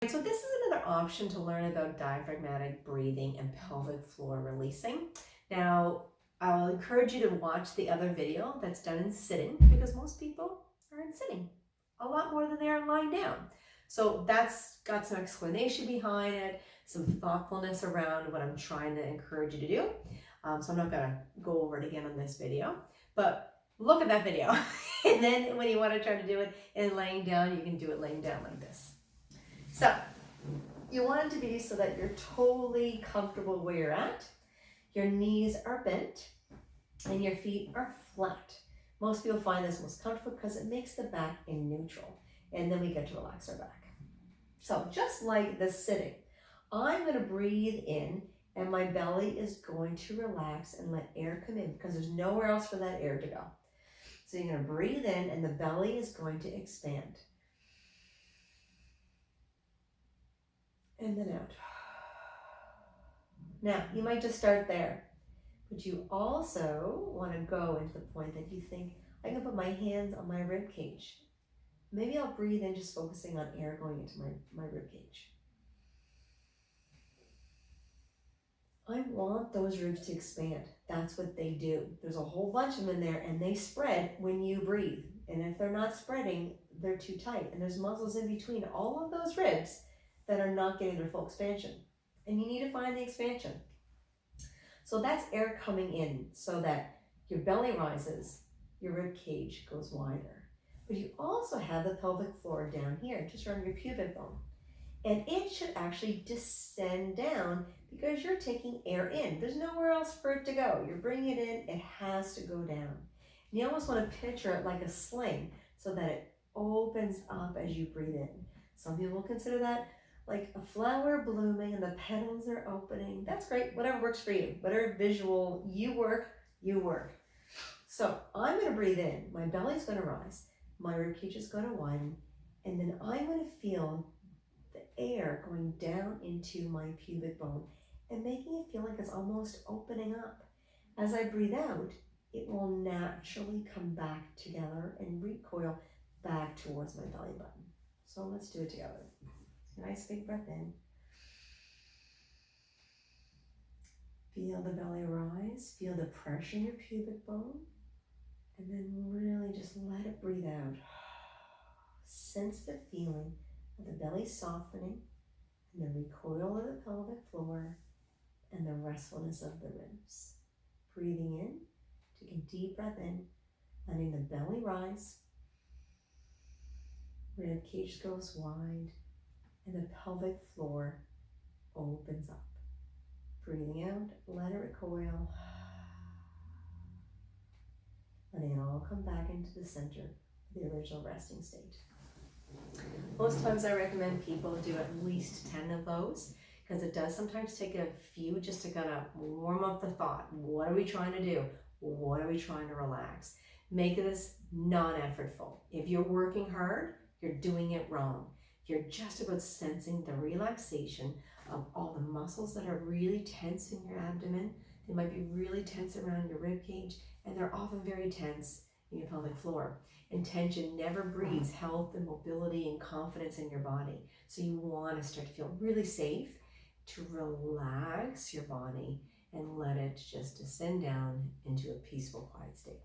So this is another option to learn about diaphragmatic breathing and pelvic floor releasing. Now, I'll encourage you to watch the other video that's done in sitting, because most people are in sitting a lot more than they are lying down. So that's got some explanation behind it, some thoughtfulness around what I'm trying to encourage you to do. So I'm not going to go over it again on this video, but look at that video. And then when you want to try to do it in laying down, you can do it laying down like this. So you want it to be so that you're totally comfortable where you're at. Your knees are bent and your feet are flat. Most people find this most comfortable because it makes the back in neutral, and then we get to relax our back. So just like the sitting, I'm going to breathe in and my belly is going to relax and let air come in because there's nowhere else for that air to go. So you're going to breathe in and the belly is going to expand. And then out. Now, you might just start there, but you also want to go into the point that you think, I can put my hands on my rib cage. Maybe I'll breathe in just focusing on air going into my rib cage. I want those ribs to expand. That's what they do. There's a whole bunch of them in there and they spread when you breathe. And if they're not spreading, they're too tight. And there's muscles in between all of those ribs that are not getting their full expansion. And you need to find the expansion. So that's air coming in so that your belly rises, your rib cage goes wider. But you also have the pelvic floor down here, just around your pubic bone. And it should actually descend down because you're taking air in. There's nowhere else for it to go. You're bringing it in, it has to go down. And you almost want to picture it like a sling so that it opens up as you breathe in. Some people consider that like a flower blooming and the petals are opening. That's great, whatever works for you. Whatever visual you work. So I'm going to breathe in, my belly's going to rise, my ribcage is going to widen, and then I'm going to feel the air going down into my pubic bone and making it feel like it's almost opening up. As I breathe out, it will naturally come back together and recoil back towards my belly button. So let's do it together. Nice big breath in. Feel the belly rise, feel the pressure in your pubic bone, and then really just let it breathe out. Sense the feeling of the belly softening and the recoil of the pelvic floor and the restfulness of the ribs. Breathing in, take a deep breath in, letting the belly rise, rib cage goes wide, and the pelvic floor opens up. Breathing out, let it recoil. Letting it all come back into the center of the original resting state. Most times I recommend people do at least 10 of those because it does sometimes take a few just to kind of warm up the thought. What are we trying to do? What are we trying to relax? Make this non-effortful. If you're working hard, you're doing it wrong. You're just about sensing the relaxation of all the muscles that are really tense in your abdomen. They might be really tense around your rib cage, and they're often very tense in your pelvic floor. And tension never breeds health and mobility and confidence in your body. So you want to start to feel really safe to relax your body and let it just descend down into a peaceful, quiet state.